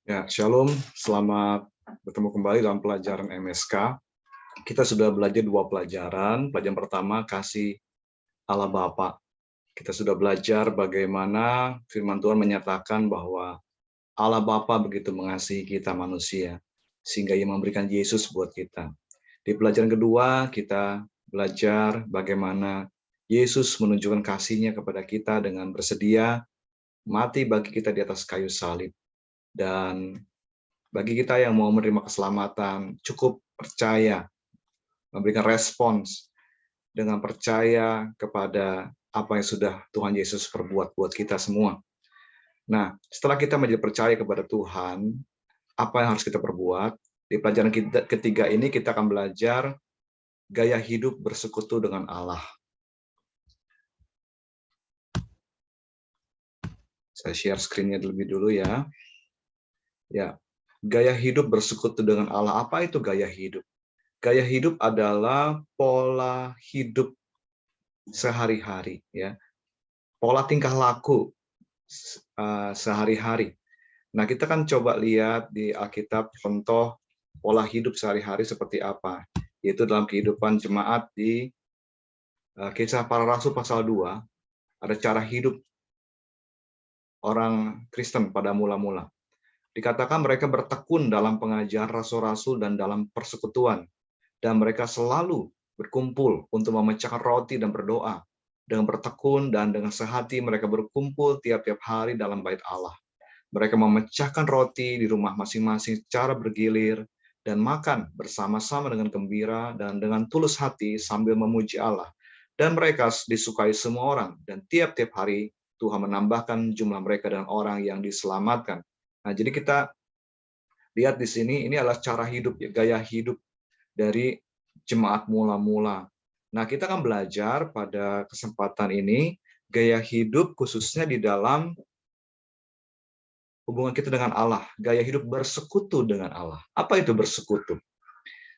Ya, Shalom, selamat bertemu kembali dalam pelajaran MSK. Kita sudah belajar dua pelajaran. Pelajaran pertama, kasih Allah Bapa. Kita sudah belajar bagaimana firman Tuhan menyatakan bahwa Allah Bapa begitu mengasihi kita manusia, sehingga Ia memberikan Yesus buat kita. Di pelajaran kedua, kita belajar bagaimana Yesus menunjukkan kasih-Nya kepada kita dengan bersedia mati bagi kita di atas kayu salib. Dan bagi kita yang mau menerima keselamatan, cukup percaya, memberikan respons dengan percaya kepada apa yang sudah Tuhan Yesus perbuat buat kita semua. Nah, setelah kita menjadi percaya kepada Tuhan, apa yang harus kita perbuat? Di pelajaran ketiga ini kita akan belajar gaya hidup bersekutu dengan Allah. Saya share screen-nya lebih dulu ya. Ya, gaya hidup bersekutu dengan Allah. Apa itu gaya hidup? Gaya hidup adalah pola hidup sehari-hari, ya, pola tingkah laku sehari-hari. Nah, kita kan coba lihat di Alkitab contoh pola hidup sehari-hari seperti apa, yaitu dalam kehidupan jemaat di Kisah Para Rasul pasal 2, ada cara hidup orang Kristen pada mula-mula. Dikatakan mereka bertekun dalam pengajaran rasul-rasul dan dalam persekutuan, dan mereka selalu berkumpul untuk memecahkan roti dan berdoa. Dengan bertekun dan dengan sehati mereka berkumpul tiap-tiap hari dalam bait Allah. Mereka memecahkan roti di rumah masing-masing secara bergilir dan makan bersama-sama dengan gembira dan dengan tulus hati sambil memuji Allah. Dan mereka disukai semua orang, dan tiap-tiap hari Tuhan menambahkan jumlah mereka dan orang yang diselamatkan. Nah, jadi kita lihat di sini, ini adalah cara hidup, gaya hidup dari jemaat mula-mula. Nah, kita akan belajar pada kesempatan ini gaya hidup khususnya di dalam hubungan kita dengan Allah, gaya hidup bersekutu dengan Allah. Apa itu bersekutu?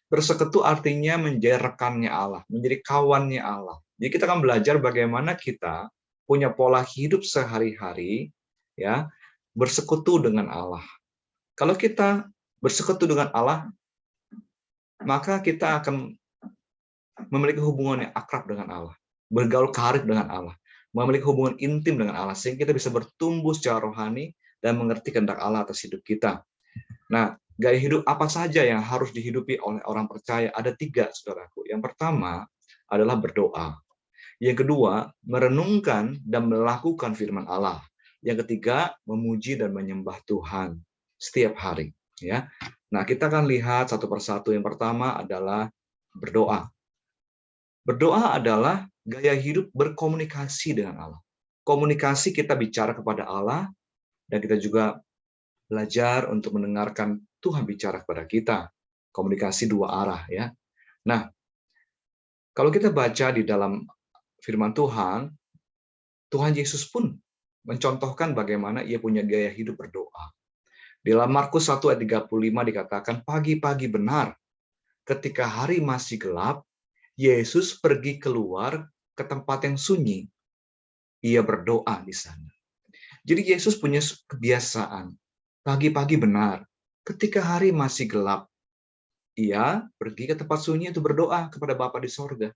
Bersekutu artinya menjadi rekannya Allah, menjadi kawannya Allah. Jadi kita akan belajar bagaimana kita punya pola hidup sehari-hari, ya, bersekutu dengan Allah. Kalau kita bersekutu dengan Allah, maka kita akan memiliki hubungan yang akrab dengan Allah, bergaul karib dengan Allah, memiliki hubungan intim dengan Allah, sehingga kita bisa bertumbuh secara rohani dan mengerti kehendak Allah atas hidup kita. Nah, gaya hidup apa saja yang harus dihidupi oleh orang percaya? Ada 3, saudaraku. Yang pertama adalah berdoa. Yang kedua, merenungkan dan melakukan firman Allah. Yang ketiga, memuji dan menyembah Tuhan setiap hari. Ya, nah kita akan lihat satu persatu. Yang pertama adalah berdoa. Berdoa adalah gaya hidup berkomunikasi dengan Allah. Komunikasi, kita bicara kepada Allah, dan kita juga belajar untuk mendengarkan Tuhan bicara kepada kita. Komunikasi dua arah, ya. Nah, kalau kita baca di dalam firman Tuhan, Tuhan Yesus pun mencontohkan bagaimana ia punya gaya hidup berdoa. Di dalam Markus 1 ayat 35 dikatakan, pagi-pagi benar, ketika hari masih gelap, Yesus pergi keluar ke tempat yang sunyi. Ia berdoa di sana. Jadi Yesus punya kebiasaan, pagi-pagi benar, ketika hari masih gelap, ia pergi ke tempat sunyi untuk berdoa kepada Bapa di sorga.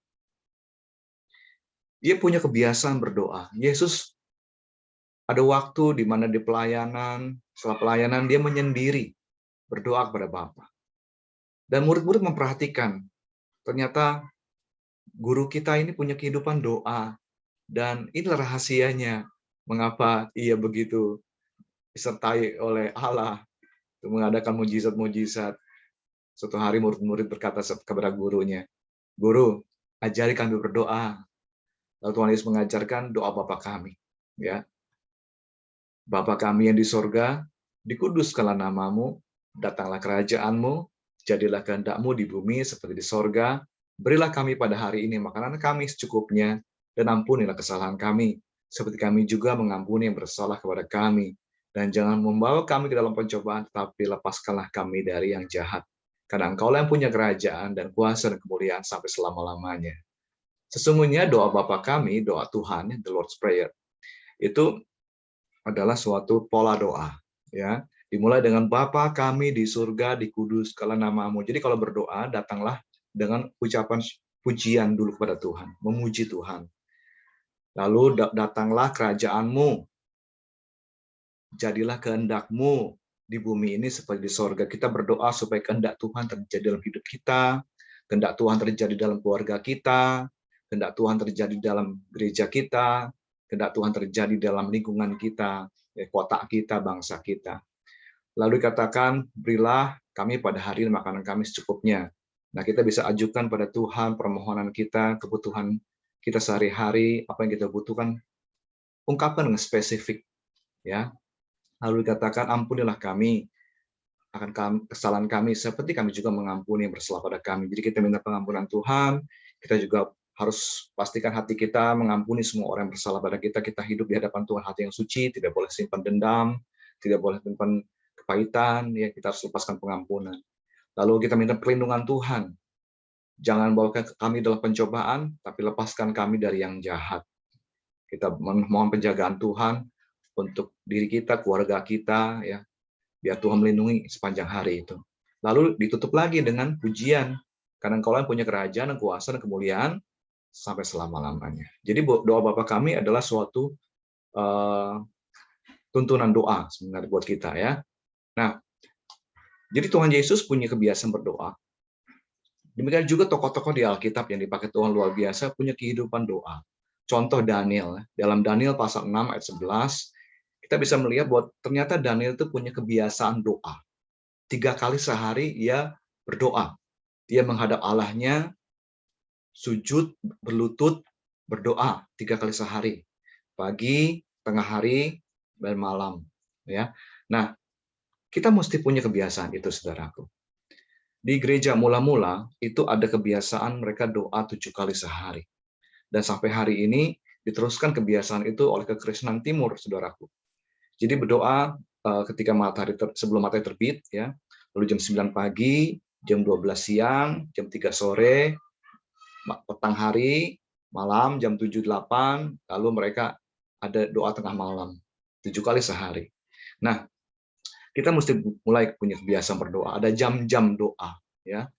Dia punya kebiasaan berdoa. Yesus ada waktu di mana di pelayanan, setelah pelayanan dia menyendiri, berdoa kepada Bapa. Dan murid-murid memperhatikan, ternyata guru kita ini punya kehidupan doa, dan inilah rahasianya mengapa ia begitu disertai oleh Allah untuk mengadakan mujizat-mujizat. Suatu hari murid-murid berkata kepada gurunya, "Guru, ajari kami berdoa." Lalu Tuhan Yesus mengajarkan doa Bapa kami. Ya, Bapa kami yang di sorga, dikuduskanlah namamu, datanglah kerajaanmu, jadilah kehendak-Mu di bumi seperti di sorga. Berilah kami pada hari ini makanan kami secukupnya, dan ampunilah kesalahan kami, seperti kami juga mengampuni yang bersalah kepada kami. Dan jangan membawa kami ke dalam pencobaan, tetapi lepaskanlah kami dari yang jahat. Karena Engkaulah yang punya kerajaan dan kuasa dan kemuliaan sampai selama-lamanya. Sesungguhnya doa Bapa kami, doa Tuhan, the Lord's Prayer, itu adalah suatu pola doa. Ya, Dimulai dengan Bapa kami di surga, dikuduskanlah namamu. Jadi kalau berdoa, datanglah dengan ucapan pujian dulu kepada Tuhan, memuji Tuhan. Lalu datanglah kerajaanmu, jadilah kehendakmu di bumi ini seperti di sorga. Kita berdoa supaya kehendak Tuhan terjadi dalam hidup kita, kehendak Tuhan terjadi dalam keluarga kita, kehendak Tuhan terjadi dalam gereja kita, kehendak Tuhan terjadi dalam lingkungan kita, kota kita, bangsa kita. Lalu dikatakan, berilah kami pada hari ini makanan kami secukupnya. Nah, kita bisa ajukan pada Tuhan permohonan kita, kebutuhan kita sehari-hari, apa yang kita butuhkan, ungkapkan dengan spesifik. Ya. Lalu dikatakan, ampunilah kami akan kesalahan kami, seperti kami juga mengampuni yang bersalah pada kami. Jadi kita minta pengampunan Tuhan, kita juga harus pastikan hati kita mengampuni semua orang yang bersalah pada kita. Kita hidup di hadapan Tuhan hati yang suci, tidak boleh simpan dendam, tidak boleh simpan kepahitan, ya kita harus lepaskan pengampunan. Lalu kita minta perlindungan Tuhan. Jangan bawa kami dalam pencobaan, tapi lepaskan kami dari yang jahat. Kita mohon penjagaan Tuhan untuk diri kita, keluarga kita, ya, biar Tuhan melindungi sepanjang hari itu. Lalu ditutup lagi dengan pujian, karena Engkau yang punya kerajaan dan kuasa dan kemuliaan sampai selama-lamanya. Jadi doa Bapa kami adalah suatu tuntunan doa sebenarnya buat kita, ya. Nah, jadi Tuhan Yesus punya kebiasaan berdoa. Demikian juga tokoh-tokoh di Alkitab yang dipakai Tuhan luar biasa punya kehidupan doa. Contoh Daniel, dalam Daniel pasal 6 ayat 11, kita bisa melihat bahwa ternyata Daniel itu punya kebiasaan doa. 3 kali sehari ia berdoa. Dia menghadap Allahnya, sujud, berlutut, berdoa 3 kali sehari. Pagi, tengah hari, dan malam. Ya. Nah, kita mesti punya kebiasaan itu, saudaraku. Di gereja mula-mula, itu ada kebiasaan mereka doa 7 kali sehari. Dan sampai hari ini, diteruskan kebiasaan itu oleh kekristenan timur, saudaraku. Jadi berdoa ketika sebelum matahari terbit, ya, lalu jam 9 pagi, jam 12 siang, jam 3 sore, petang hari, malam, jam 7-8, lalu mereka ada doa tengah malam, 7 kali sehari. Nah, kita mesti mulai punya kebiasaan berdoa. Ada jam-jam doa, ya.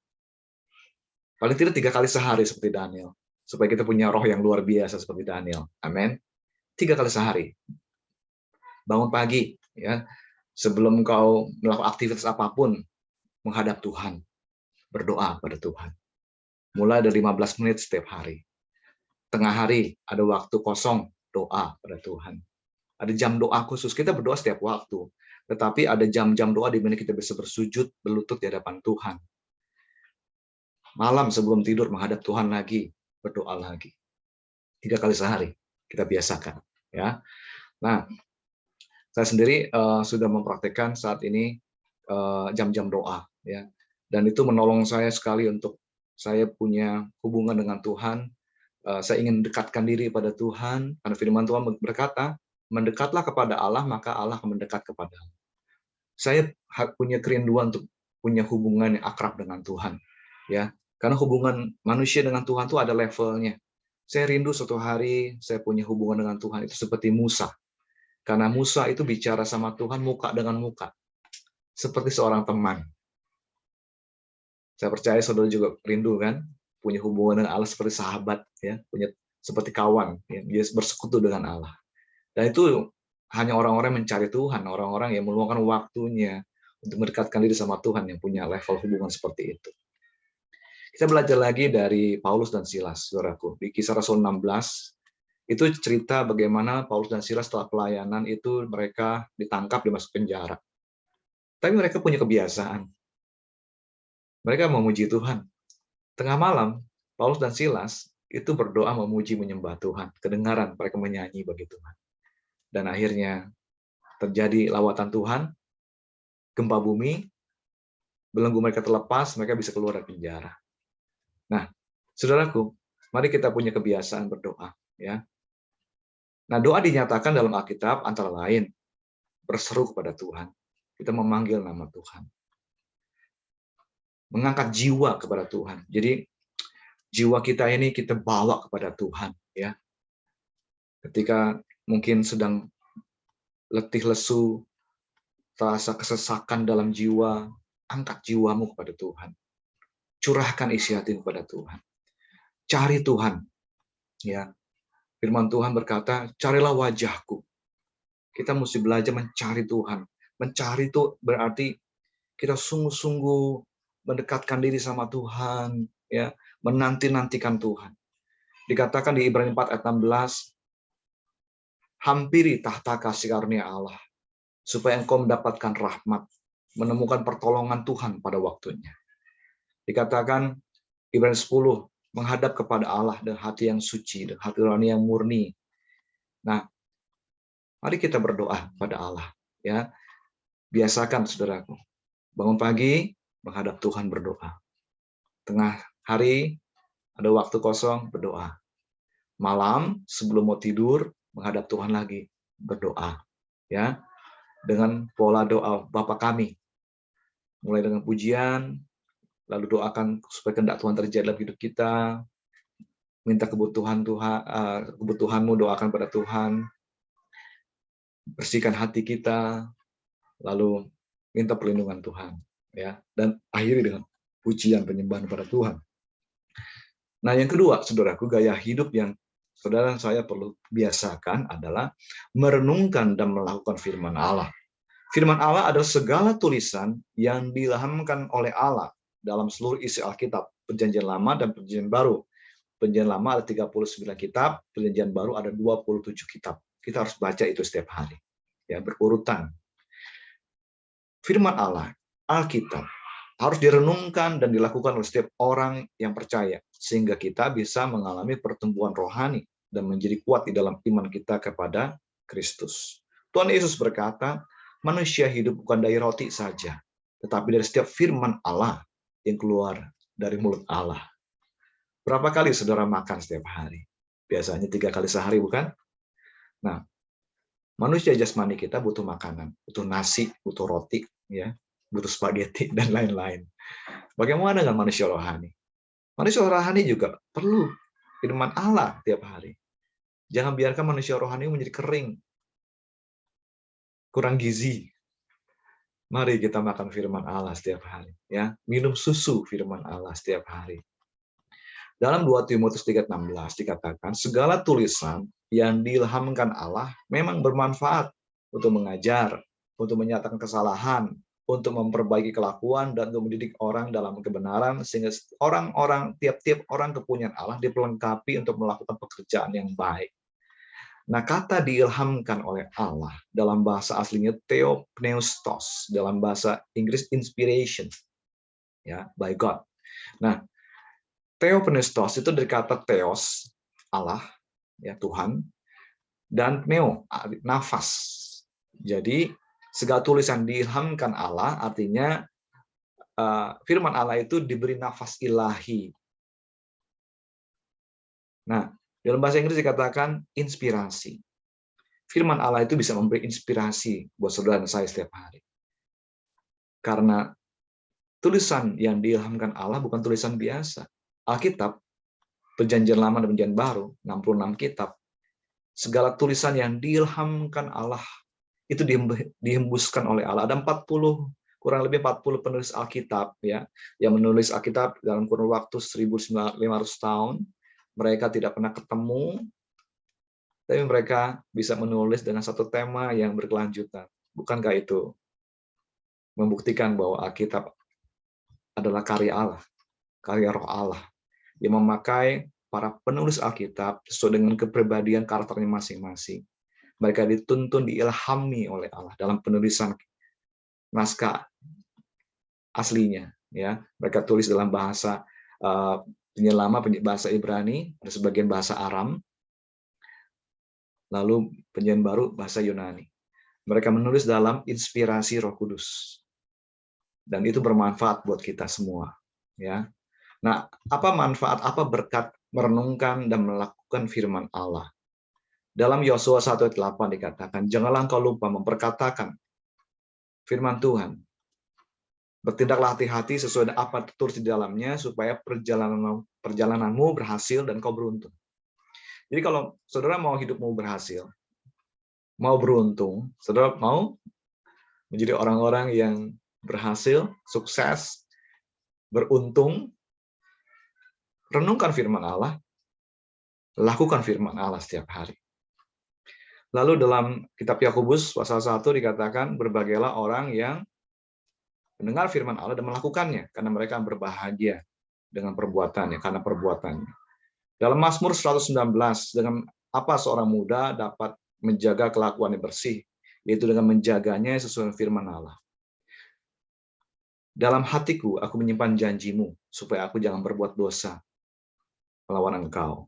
Paling tidak 3 kali sehari seperti Daniel, supaya kita punya roh yang luar biasa seperti Daniel. Amin. 3 kali sehari. Bangun pagi, ya. Sebelum kau melakukan aktivitas apapun, menghadap Tuhan, berdoa pada Tuhan. Mulai dari 15 menit setiap hari. Tengah hari ada waktu kosong, doa pada Tuhan. Ada jam doa khusus, kita berdoa setiap waktu. Tetapi ada jam-jam doa di mana kita bisa bersujud, berlutut di hadapan Tuhan. Malam sebelum tidur menghadap Tuhan lagi, berdoa lagi. 3 kali sehari kita biasakan, ya. Nah, saya sendiri sudah mempraktekkan saat ini jam-jam doa, ya. Dan itu menolong saya sekali untuk saya punya hubungan dengan Tuhan. Saya ingin mendekatkan diri pada Tuhan, karena firman Tuhan berkata, mendekatlah kepada Allah, maka Allah akan mendekat kepadamu. Saya punya kerinduan untuk punya hubungan yang akrab dengan Tuhan, ya. Karena hubungan manusia dengan Tuhan itu ada levelnya. Saya rindu suatu hari saya punya hubungan dengan Tuhan itu seperti Musa. Karena Musa itu bicara sama Tuhan muka dengan muka, seperti seorang teman. Saya percaya saudara juga rindu kan, punya hubungan dengan Allah seperti sahabat, ya, punya seperti kawan, ya, dia bersekutu dengan Allah. Dan itu hanya orang-orang mencari Tuhan, orang-orang yang meluangkan waktunya untuk mendekatkan diri sama Tuhan yang punya level hubungan seperti itu. Kita belajar lagi dari Paulus dan Silas, saudaraku. Di Kisah Rasul 16, itu cerita bagaimana Paulus dan Silas setelah pelayanan itu mereka ditangkap, dimasuk penjara. Tapi mereka punya kebiasaan. Mereka memuji Tuhan. Tengah malam, Paulus dan Silas itu berdoa memuji menyembah Tuhan. Kedengaran mereka menyanyi bagi Tuhan. Dan akhirnya terjadi lawatan Tuhan, gempa bumi, belenggu mereka terlepas, mereka bisa keluar dari penjara. Nah, saudaraku, mari kita punya kebiasaan berdoa, ya. Nah, doa dinyatakan dalam Alkitab antara lain berseru kepada Tuhan. Kita memanggil nama Tuhan. Mengangkat jiwa kepada Tuhan. Jadi jiwa kita ini kita bawa kepada Tuhan, ya. Ketika mungkin sedang letih lesu, terasa kesesakan dalam jiwa, angkat jiwamu kepada Tuhan. Curahkan isi hati kepada Tuhan. Cari Tuhan. Ya, firman Tuhan berkata, carilah wajahku. Kita mesti belajar mencari Tuhan. Mencari itu berarti kita sungguh-sungguh mendekatkan diri sama Tuhan, ya, menanti-nantikan Tuhan. Dikatakan di Ibrani 4 ayat 16, hampiri tahta kasih karunia Allah, supaya engkau mendapatkan rahmat, menemukan pertolongan Tuhan pada waktunya. Dikatakan Ibrani 10, menghadap kepada Allah dengan hati yang suci, dengan hati nurani yang murni. Nah, mari kita berdoa pada Allah. Ya, biasakan saudaraku, bangun pagi, menghadap Tuhan berdoa. Tengah hari, ada waktu kosong, berdoa. Malam, sebelum mau tidur, menghadap Tuhan lagi, berdoa. Ya, dengan pola doa Bapa kami. Mulai dengan pujian, lalu doakan supaya kehendak Tuhan terjadi dalam hidup kita. Minta kebutuhanmu, doakan pada Tuhan. Bersihkan hati kita, lalu minta perlindungan Tuhan. Ya, dan akhiri dengan pujian penyembahan pada Tuhan. Nah, yang kedua, saudaraku, gaya hidup yang saudara dan saya perlu biasakan adalah merenungkan dan melakukan firman Allah. Firman Allah adalah segala tulisan yang diilhamkan oleh Allah dalam seluruh isi Alkitab, Perjanjian Lama dan Perjanjian Baru. Perjanjian Lama ada 39 kitab, Perjanjian Baru ada 27 kitab. Kita harus baca itu setiap hari. Ya, berurutan. Firman Allah, Alkitab, harus direnungkan dan dilakukan oleh setiap orang yang percaya, sehingga kita bisa mengalami pertumbuhan rohani dan menjadi kuat di dalam iman kita kepada Kristus. Tuhan Yesus berkata, manusia hidup bukan dari roti saja, tetapi dari setiap firman Allah yang keluar dari mulut Allah. Berapa kali saudara makan setiap hari? Biasanya 3 kali sehari, bukan? Nah, manusia jasmani kita butuh makanan, butuh nasi, butuh roti, ya, butuh spaghetti, dan lain-lain. Bagaimana dengan manusia rohani? Manusia rohani juga perlu firman Allah tiap hari. Jangan biarkan manusia rohani menjadi kering, kurang gizi. Mari kita makan firman Allah setiap hari. Ya, minum susu firman Allah setiap hari. Dalam 2 Timotius 3:16 dikatakan, segala tulisan yang diilhamkan Allah memang bermanfaat untuk mengajar, untuk menyatakan kesalahan, untuk memperbaiki kelakuan, dan untuk mendidik orang dalam kebenaran, sehingga tiap-tiap orang kepunyaan Allah diperlengkapi untuk melakukan pekerjaan yang baik. Nah, kata diilhamkan oleh Allah dalam bahasa aslinya theopneustos, dalam bahasa Inggris inspiration, ya, by God. Nah, theopneustos itu dari kata theos, Allah, ya, Tuhan, dan pneu, nafas. Jadi segala tulisan diilhamkan Allah artinya firman Allah itu diberi nafas ilahi. Nah, dalam bahasa Inggris dikatakan inspirasi. Firman Allah itu bisa memberi inspirasi buat saudara dan saya setiap hari. Karena tulisan yang diilhamkan Allah bukan tulisan biasa. Alkitab, Perjanjian Lama dan Perjanjian Baru, 66 kitab, segala tulisan yang diilhamkan Allah itu dihembuskan oleh Allah. Ada kurang lebih 40 penulis Alkitab, ya, yang menulis Alkitab dalam kurun waktu 1.500 tahun. Mereka tidak pernah ketemu, tapi mereka bisa menulis dengan satu tema yang berkelanjutan. Bukankah itu membuktikan bahwa Alkitab adalah karya Allah, karya Roh Allah, yang memakai para penulis Alkitab sesuai dengan kepribadian karakternya masing-masing. Mereka dituntun, diilhami oleh Allah dalam penulisan naskah aslinya. Ya, mereka tulis dalam bahasa Perjanjian Lama, bahasa Ibrani, ada sebagian bahasa Aram, lalu Perjanjian Baru bahasa Yunani. Mereka menulis dalam inspirasi Roh Kudus, dan itu bermanfaat buat kita semua. Ya, nah, apa manfaat, apa berkat merenungkan dan melakukan firman Allah? Dalam Yosua 1:8 dikatakan, janganlah engkau lupa memperkatakan firman Tuhan. Bertindaklah hati-hati sesuai dengan apa tertulis di dalamnya, supaya perjalananmu berhasil dan kau beruntung. Jadi kalau saudara mau hidupmu berhasil, mau beruntung, saudara mau menjadi orang-orang yang berhasil, sukses, beruntung, renungkan firman Allah, lakukan firman Allah setiap hari. Lalu dalam kitab Yakobus pasal 1 dikatakan, berbagailah orang yang mendengar firman Allah dan melakukannya, karena mereka berbahagia dengan perbuatannya, karena perbuatannya. Dalam Mazmur 119, dengan apa seorang muda dapat menjaga kelakuannya bersih, yaitu dengan menjaganya sesuai firman Allah. Dalam hatiku aku menyimpan janjimu, supaya aku jangan berbuat dosa melawan engkau.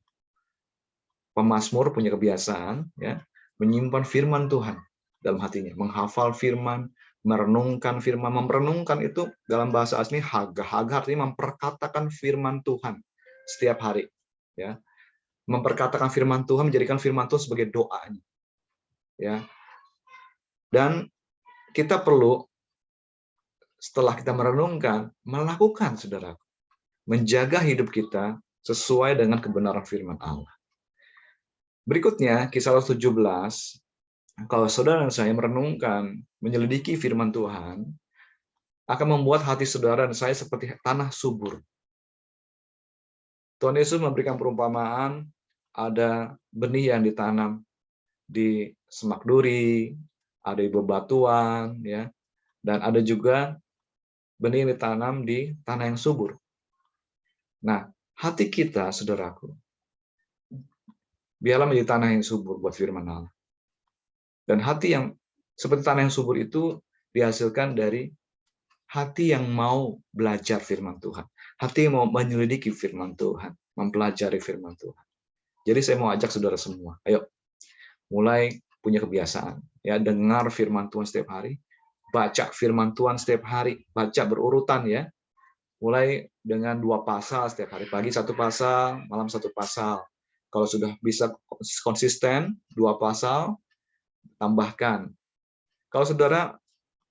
Pemazmur punya kebiasaan ya, menyimpan firman Tuhan dalam hatinya, menghafal firman, merenungkan firman. Merenungkan itu dalam bahasa asli haga. Haga artinya memperkatakan firman Tuhan setiap hari. Ya, memperkatakan firman Tuhan, menjadikan firman Tuhan sebagai doanya. Ya, dan kita perlu setelah kita merenungkan, melakukan, saudara, menjaga hidup kita sesuai dengan kebenaran firman Allah. Berikutnya, Kisah 17, kalau saudara dan saya merenungkan, menyelidiki firman Tuhan, akan membuat hati saudara dan saya seperti tanah subur. Tuhan Yesus memberikan perumpamaan, ada benih yang ditanam di semak duri, ada di bebatuan, ya, dan ada juga benih yang ditanam di tanah yang subur. Nah, hati kita, saudaraku, biarlah menjadi tanah yang subur buat firman Allah. Dan hati yang seperti tanah yang subur itu dihasilkan dari hati yang mau belajar firman Tuhan. Hati yang mau menyelidiki firman Tuhan, mempelajari firman Tuhan. Jadi saya mau ajak saudara semua, ayo mulai punya kebiasaan, ya, dengar firman Tuhan setiap hari, baca firman Tuhan setiap hari, baca berurutan ya. Mulai dengan 2 pasal setiap hari, pagi 1 pasal, malam 1 pasal. Kalau sudah bisa konsisten 2 pasal, tambahkan. Kalau saudara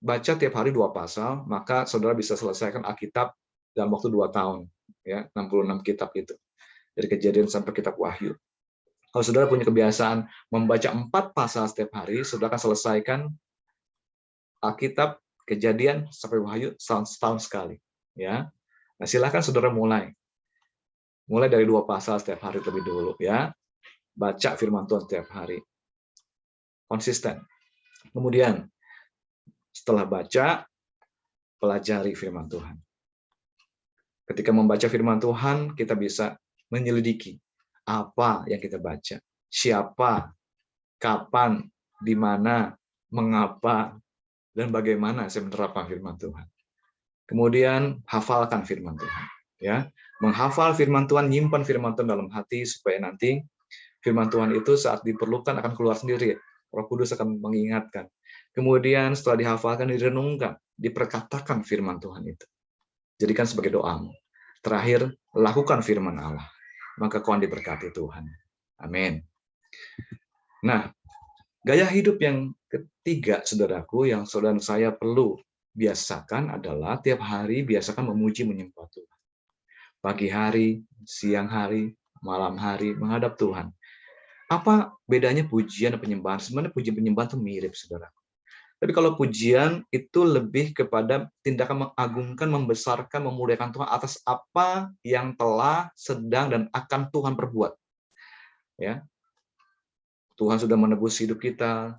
baca tiap hari 2 pasal, maka saudara bisa selesaikan Alkitab dalam waktu 2 tahun, ya, 66 kitab itu. Dari Kejadian sampai kitab Wahyu. Kalau saudara punya kebiasaan membaca 4 pasal setiap hari, saudara akan selesaikan Alkitab, Kejadian sampai Wahyu setahun sekali, ya. Nah, silakan saudara mulai. Mulai dari 2 pasal setiap hari terlebih dulu, ya. Baca firman Tuhan setiap hari. Konsisten. Kemudian setelah baca, pelajari firman Tuhan. Ketika membaca firman Tuhan, kita bisa menyelidiki apa yang kita baca, siapa, kapan, di mana, mengapa, dan bagaimana saya menerapkan firman Tuhan. Kemudian hafalkan firman Tuhan, ya. Menghafal firman Tuhan, nyimpan firman Tuhan dalam hati supaya nanti firman Tuhan itu saat diperlukan akan keluar sendiri. Roh Kudus akan mengingatkan. Kemudian setelah dihafalkan, direnungkan, diperkatakan firman Tuhan itu. Jadikan sebagai doamu. Terakhir, lakukan firman Allah. Maka kau diberkati Tuhan. Amin. Nah, gaya hidup yang ketiga, saudaraku, yang saudara dan saya perlu biasakan adalah tiap hari biasakan memuji menyembah Tuhan. Pagi hari, siang hari, malam hari, menghadap Tuhan. Apa bedanya pujian dan penyembahan? Sebenarnya pujian penyembahan itu mirip, saudara. Tapi kalau pujian itu lebih kepada tindakan mengagungkan, membesarkan, memuliakan Tuhan atas apa yang telah, sedang, dan akan Tuhan perbuat. Ya, Tuhan sudah menebus hidup kita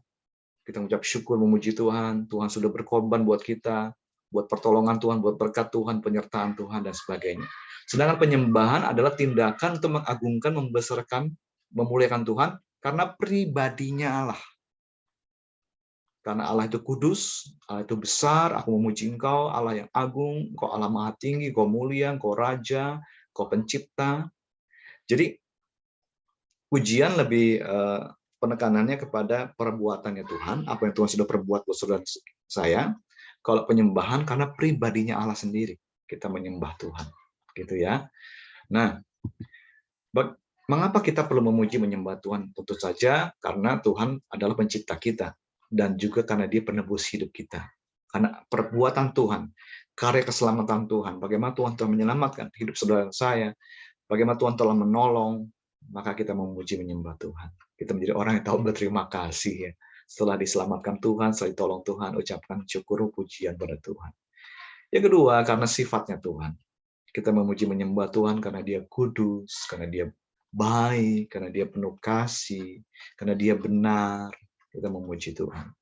mengucap syukur, memuji Tuhan. Tuhan sudah berkorban buat kita, buat pertolongan Tuhan, buat berkat Tuhan, penyertaan Tuhan, dan sebagainya. Sedangkan penyembahan adalah tindakan untuk mengagungkan, membesarkan, memuliakan Tuhan karena pribadinya Allah. Karena Allah itu kudus, Allah itu besar, aku memuji Engkau, Allah yang agung, Engkau Allah maha tinggi, Engkau mulia, Engkau raja, Engkau pencipta. Jadi pujian lebih penekanannya kepada perbuatannya Tuhan, apa yang Tuhan sudah perbuat buat saudara saya. Kalau penyembahan karena pribadinya Allah sendiri, kita menyembah Tuhan, gitu ya. Nah, mengapa kita perlu memuji menyembah Tuhan? Tentu saja karena Tuhan adalah pencipta kita dan juga karena Dia penebus hidup kita. Karena perbuatan Tuhan, karya keselamatan Tuhan, bagaimana Tuhan telah menyelamatkan hidup saudara saya, bagaimana Tuhan telah menolong, maka kita memuji menyembah Tuhan. Kita menjadi orang yang tahu berterima kasih ya. Setelah diselamatkan Tuhan, setelah ditolong Tuhan, ucapkan syukur pujian pada Tuhan. Yang kedua, karena sifatnya Tuhan. Kita memuji menyembah Tuhan karena Dia kudus, karena Dia baik, karena Dia penuh kasih, karena Dia benar. Kita memuji Tuhan.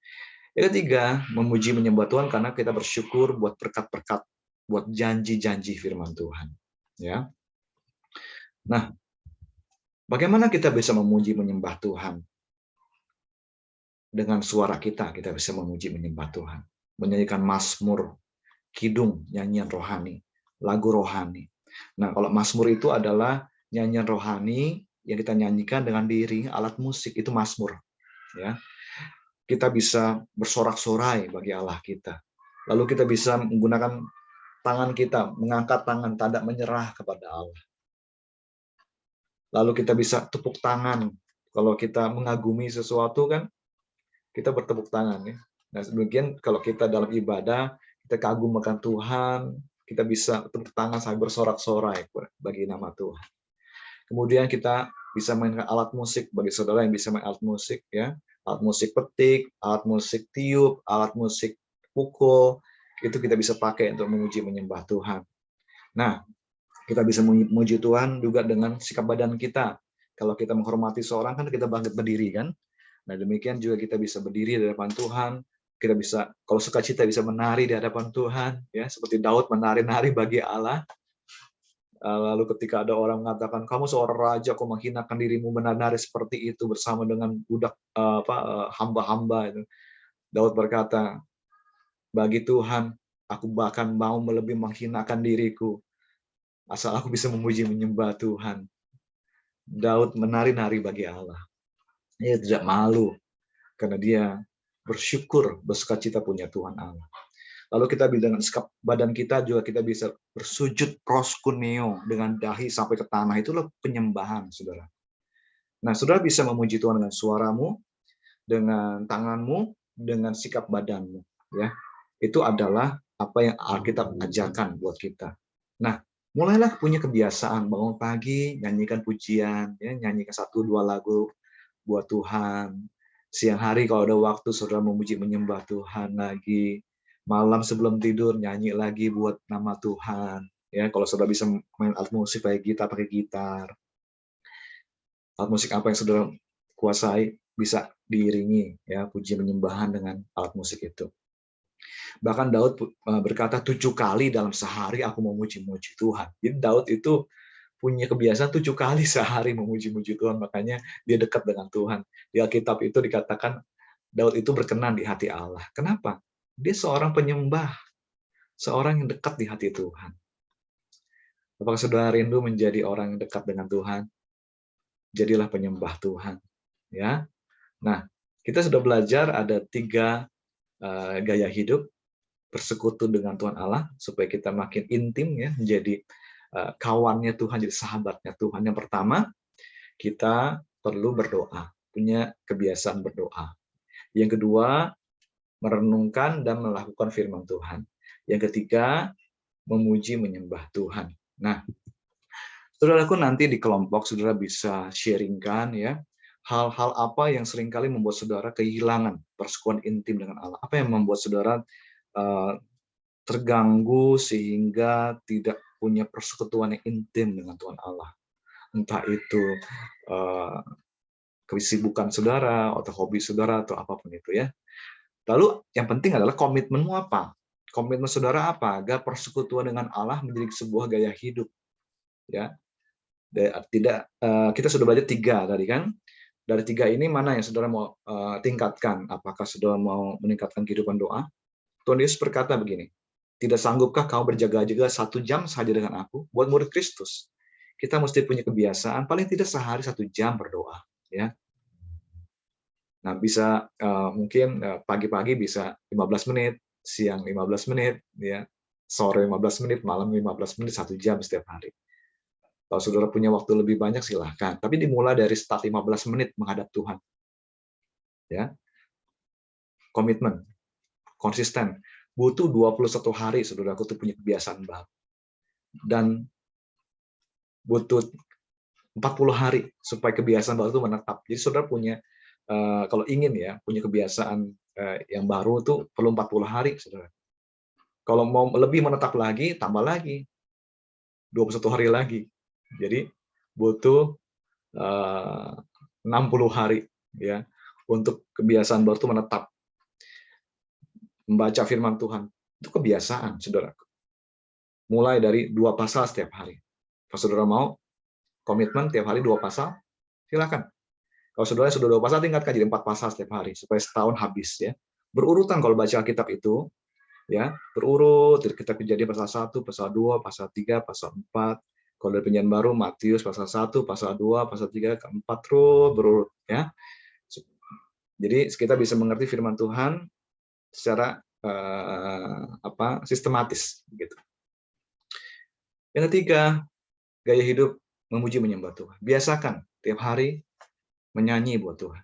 Yang ketiga, memuji menyembah Tuhan karena kita bersyukur buat berkat-berkat, buat janji-janji firman Tuhan. Ya. Nah, bagaimana kita bisa memuji menyembah Tuhan? Dengan suara kita bisa memuji menyembah Tuhan. Menyanyikan mazmur, kidung, nyanyian rohani, lagu rohani. Nah, kalau mazmur itu adalah nyanyian rohani yang kita nyanyikan dengan diri, alat musik, itu mazmur. Ya. Kita bisa bersorak-sorai bagi Allah kita. Lalu kita bisa menggunakan tangan kita, mengangkat tangan, tanda menyerah kepada Allah. Lalu kita bisa tepuk tangan. Kalau kita mengagumi sesuatu kan, kita bertepuk tangan. Ya. Nah, demikian kalau kita dalam ibadah, kita kagum akan Tuhan, kita bisa tepuk tangan sambil bersorak-sorai bagi nama Tuhan. Kemudian kita bisa mainkan alat musik, bagi saudara yang bisa main alat musik, ya, alat musik petik, alat musik tiup, alat musik pukul, itu kita bisa pakai untuk memuji menyembah Tuhan. Nah, kita bisa memuji Tuhan juga dengan sikap badan kita. Kalau kita menghormati seorang kan kita bangkit berdiri kan. Nah, demikian juga kita bisa berdiri di hadapan Tuhan. Kita bisa, kalau sukacita bisa menari di hadapan Tuhan, ya, seperti Daud menari-nari bagi Allah. Lalu ketika ada orang mengatakan, kamu seorang raja, kau menghinakan dirimu menari seperti itu bersama dengan budak hamba-hamba itu. Daud berkata, bagi Tuhan, aku bahkan mau lebih menghinakan diriku, asal aku bisa memuji menyembah Tuhan. Daud menari-nari bagi Allah. Dia tidak malu, karena dia bersyukur, bersukacita punya Tuhan Allah. Lalu kita dengan sikap badan kita juga kita bisa bersujud proskuneo dengan dahi sampai ke tanah. Itulah penyembahan, saudara. Nah, saudara bisa memuji Tuhan dengan suaramu, dengan tanganmu, dengan sikap badanmu. Ya, itu adalah apa yang Alkitab ajarkan buat kita. Nah, mulailah punya kebiasaan bangun pagi, nyanyikan pujian, ya, nyanyikan 1-2 lagu buat Tuhan. Siang hari kalau ada waktu, saudara memuji menyembah Tuhan lagi. Malam sebelum tidur nyanyi lagi buat nama Tuhan. Ya, kalau saudara bisa main alat musik pakai gitar, alat musik apa yang saudara kuasai bisa diiringi ya puji menyembahan dengan alat musik itu. Bahkan Daud berkata 7 kali dalam sehari aku memuji-muji Tuhan. Jadi Daud itu punya kebiasaan 7 kali sehari memuji-muji Tuhan, makanya dia dekat dengan Tuhan. Di Alkitab itu dikatakan Daud itu berkenan di hati Allah. Kenapa? Dia seorang penyembah, seorang yang dekat di hati Tuhan. Apakah saudara rindu menjadi orang yang dekat dengan Tuhan? Jadilah penyembah Tuhan. Ya. Nah, kita sudah belajar ada 3 gaya hidup bersekutu dengan Tuhan Allah supaya kita makin intim ya, menjadi kawannya Tuhan, jadi sahabatnya Tuhan. Yang pertama, kita perlu berdoa, punya kebiasaan berdoa. Yang kedua, merenungkan dan melakukan firman Tuhan. Yang ketiga, memuji menyembah Tuhan. Nah, saudaraku nanti di kelompok saudara bisa sharingkan ya, hal-hal apa yang seringkali membuat saudara kehilangan persekutuan intim dengan Allah. Apa yang membuat saudara terganggu sehingga tidak punya persekutuan yang intim dengan Tuhan Allah. Entah itu kesibukan saudara, atau hobi saudara, atau apapun itu ya. Lalu yang penting adalah komitmenmu apa? Komitmen saudara apa? Agar persekutuan dengan Allah menjadi sebuah gaya hidup. Ya, tidak kita sudah belajar 3 tadi kan. Dari 3 ini mana yang saudara mau tingkatkan? Apakah saudara mau meningkatkan kehidupan doa? Tuhan Yesus berkata begini, tidak sanggupkah kamu berjaga-jaga 1 jam saja dengan aku? Buat murid Kristus, kita mesti punya kebiasaan paling tidak sehari 1 jam berdoa. Ya. Nah, bisa mungkin pagi-pagi bisa 15 menit, siang 15 menit, ya, sore 15 menit, malam 15 menit, 1 jam setiap hari. Kalau saudara punya waktu lebih banyak silahkan, tapi dimulai dari start 15 menit menghadap Tuhan. Ya. Komitmen, konsisten. Butuh 21 hari saudaraku tuh punya kebiasaan baru. Dan butuh 40 hari supaya kebiasaan baru itu menetap. Jadi saudara punya kalau ingin ya punya kebiasaan yang baru tuh perlu 40 hari, saudara. Kalau mau lebih menetap lagi, tambah lagi 21 hari lagi. Jadi butuh 60 hari ya untuk kebiasaan baru itu menetap. Membaca firman Tuhan itu kebiasaan, saudara. Mulai dari 2 pasal setiap hari. Kalau saudara mau komitmen tiap hari 2 pasal, silakan. Kalau saudara sudah 2 pasal, tingkatkan jadi 4 pasal setiap hari supaya setahun habis ya. Berurutan kalau baca Alkitab itu ya, berurut dari kitab Kejadian pasal 1, pasal 2, pasal 3, pasal 4. Kalau dari Perjanjian Baru Matius pasal 1, pasal 2, pasal 3, keempat terus berurut ya. Jadi kita bisa mengerti firman Tuhan secara sistematis gitu. Yang ketiga, gaya hidup memuji menyembah Tuhan. Biasakan tiap hari menyanyi buat Tuhan.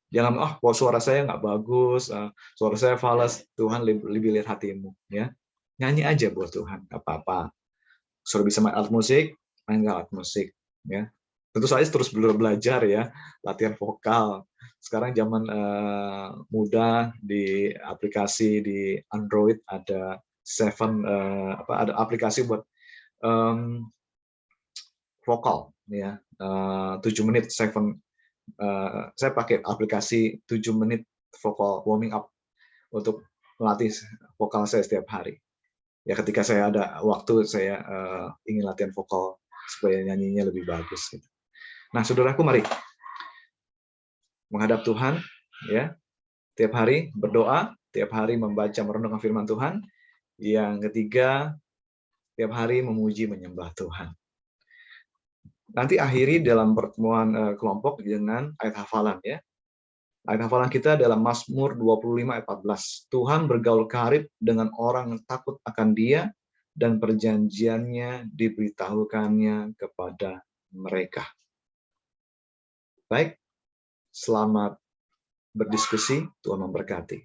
Jangan, suara saya nggak bagus, suara saya fals, Tuhan lebih lihat hatimu. Ya, nyanyi aja buat Tuhan, nggak apa-apa. Suruh bisa main alat musik, main alat musik. Ya, tentu saja terus belajar ya, latihan vokal. Sekarang zaman muda di aplikasi di Android ada ada aplikasi buat vokal ya 7 menit saya pakai aplikasi 7 menit vokal warming up untuk melatih vokal saya setiap hari ya. Ketika saya ada waktu saya ingin latihan vokal supaya nyanyinya lebih bagus gitu. Nah, saudaraku, mari menghadap Tuhan ya, tiap hari berdoa, tiap hari membaca merenungkan firman Tuhan. Yang ketiga, tiap hari memuji menyembah Tuhan. Nanti akhiri dalam pertemuan kelompok dengan ayat hafalan ya. Ayat hafalan kita dalam Mazmur 25 ayat 14. Tuhan bergaul karib dengan orang yang takut akan Dia dan perjanjiannya diberitahukannya kepada mereka. Baik, selamat berdiskusi, Tuhan memberkati.